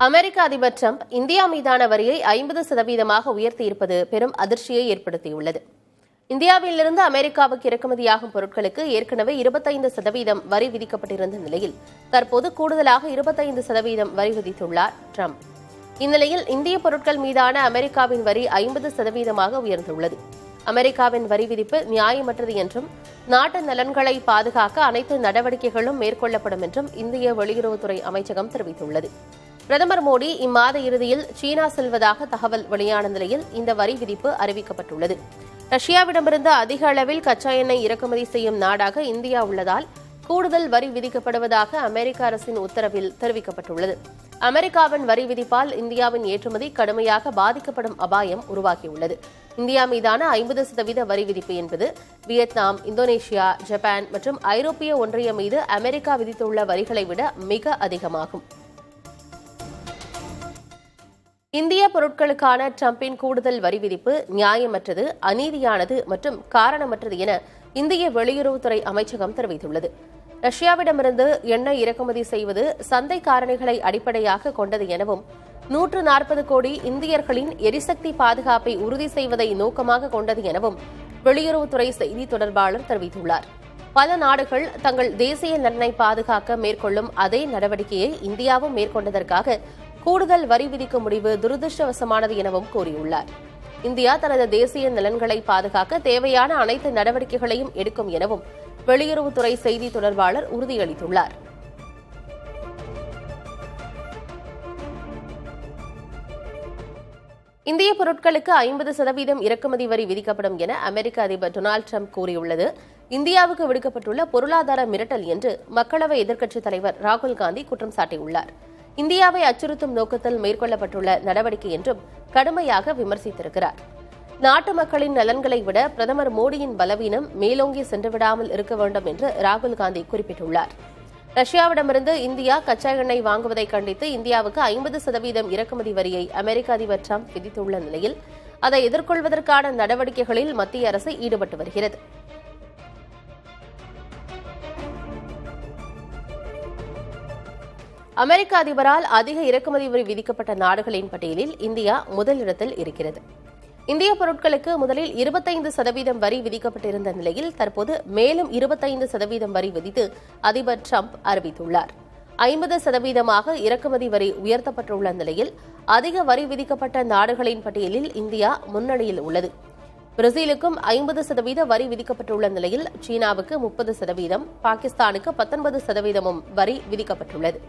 அமெரிக்க அதிபர் Trump India மீதான வரியை 50% உயர்த்தியிருப்பது பெரும் அதிர்ச்சியை ஏற்படுத்தியுள்ளது. இந்தியாவிலிருந்து அமெரிக்காவுக்கு இறக்குமதியாகும் பொருட்களுக்கு ஏற்கனவே 25% வரி விதிக்கப்பட்டிருந்த நிலையில் தற்போது கூடுதலாக 25% வரி விதித்துள்ளார் டிரம்ப். இந்நிலையில் இந்திய பொருட்கள் மீதான அமெரிக்காவின் வரி 50% உயர்ந்துள்ளது. அமெரிக்காவின் வரி விதிப்பு நியாயமற்றது என்றும் நாட்டு நலன்களை பாதுகாக்க அனைத்து நடவடிக்கைகளும் மேற்கொள்ளப்படும் என்றும் இந்திய வெளியுறவுத்துறை அமைச்சகம் தெரிவித்துள்ளது. பிரதமர் மோடி இம்மாத இறுதியில் சீனா செல்வதாக தகவல் வெளியான நிலையில் இந்த வரி விதிப்பு அறிவிக்கப்பட்டுள்ளது. ரஷ்யாவிடமிருந்து அதிக அளவில் கச்சா எண்ணெய் இறக்குமதி செய்யும் நாடாக இந்தியா உள்ளதால் கூடுதல் வரி விதிக்கப்படுவதாக அமெரிக்க அரசின் உத்தரவில் தெரிவிக்கப்பட்டுள்ளது. அமெரிக்காவின் வரி விதிப்பால் இந்தியாவின் ஏற்றுமதி கடுமையாக பாதிக்கப்படும் அபாயம் உருவாகியுள்ளது. இந்தியா மீதான 50% வரி விதிப்பு என்பது வியட்நாம், இந்தோனேஷியா, ஜப்பான் மற்றும் ஐரோப்பிய ஒன்றியம் மீது அமெரிக்கா விதித்துள்ள வரிகளை விட மிக அதிகமாகும். இந்திய பொருட்களுக்கான டிரம்பின் கூடுதல் வரி விதிப்பு நியாயமற்றது, அநீதியானது மற்றும் காரணமற்றது என இந்திய வெளியுறவுத்துறை அமைச்சகம் தெரிவித்துள்ளது. ரஷ்யாவிடமிருந்து எண்ணெய் இறக்குமதி செய்வது சந்தை காரணிகளை அடிப்படையாக கொண்டது எனவும் 140 கோடி இந்தியர்களின் எரிசக்தி பாதுகாப்பை உறுதி செய்வதை நோக்கமாக கொண்டது எனவும் வெளியுறவுத்துறை செய்தி தொடர்பாளர் தெரிவித்துள்ளார். பல நாடுகள் தங்கள் தேசிய நலனை பாதுகாக்க மேற்கொள்ளும் அதே நடவடிக்கையை இந்தியாவும் மேற்கொண்டதற்காக கூடுதல் வரி விதிக்கும் முடிவு துரதிருஷ்டவசமானது எனவும் கூறியுள்ளார். இந்தியா தனது தேசிய நலன்களை பாதுகாக்க தேவையான அனைத்து நடவடிக்கைகளையும் எடுக்கும் எனவும் வெளியுறவுத்துறை செய்தி தொடர்பாளர் உறுதியளித்துள்ளார். இந்திய பொருட்களுக்கு 50% இறக்குமதி வரி விதிக்கப்படும் என அமெரிக்க அதிபர் டொனால்டு டிரம்ப் கூறியுள்ளது இந்தியாவுக்கு விடுக்கப்பட்டுள்ள பொருளாதார மிரட்டல் என்று மக்களவை எதிர்க்கட்சித் தலைவர் ராகுல் காந்தி குற்றம் சாட்டியுள்ளார். இந்தியாவை அச்சுறுத்தும் நோக்கத்தில் மேற்கொள்ளப்பட்டுள்ள நடவடிக்கை என்றும் கடுமையாக விமர்சித்திருக்கிறார். நாட்டு மக்களின் நலன்களை விட பிரதமர் மோடியின் பலவீனம் மேலோங்கி சென்றுவிடாமல் இருக்க வேண்டும் என்று ராகுல் காந்தி குறிப்பிட்டுள்ளார். ரஷ்யாவிடமிருந்து இந்தியா கச்சா எண்ணெய் வாங்குவதை கண்டித்து இந்தியாவுக்கு 50% இறக்குமதி வரியை அமெரிக்க அதிபர் டிரம்ப் விதித்துள்ள நிலையில் அதை எதிர்கொள்வதற்கான நடவடிக்கைகளில் மத்திய அரசு ஈடுபட்டு வருகிறது. அமெரிக்க அதிபரால் அதிக இறக்குமதி வரி விதிக்கப்பட்ட நாடுகளின் பட்டியலில் இந்தியா முதலிடத்தில் இருக்கிறது. இந்திய பொருட்களுக்கு முதலில் 25% வரி விதிக்கப்பட்டிருந்த நிலையில் தற்போது மேலும் 25% வரி விதித்து அதிபர் டிரம்ப் அறிவித்துள்ளார். 50% இறக்குமதி வரி உயர்த்தப்பட்டுள்ள நிலையில் அதிக வரி விதிக்கப்பட்ட நாடுகளின் பட்டியலில் இந்தியா முன்னணியில் உள்ளது. பிரேசிலுக்கும் 50% வரி விதிக்கப்பட்டுள்ள நிலையில் சீனாவுக்கு 30%, பாகிஸ்தானுக்கு 19% வரி விதிக்கப்பட்டுள்ளது.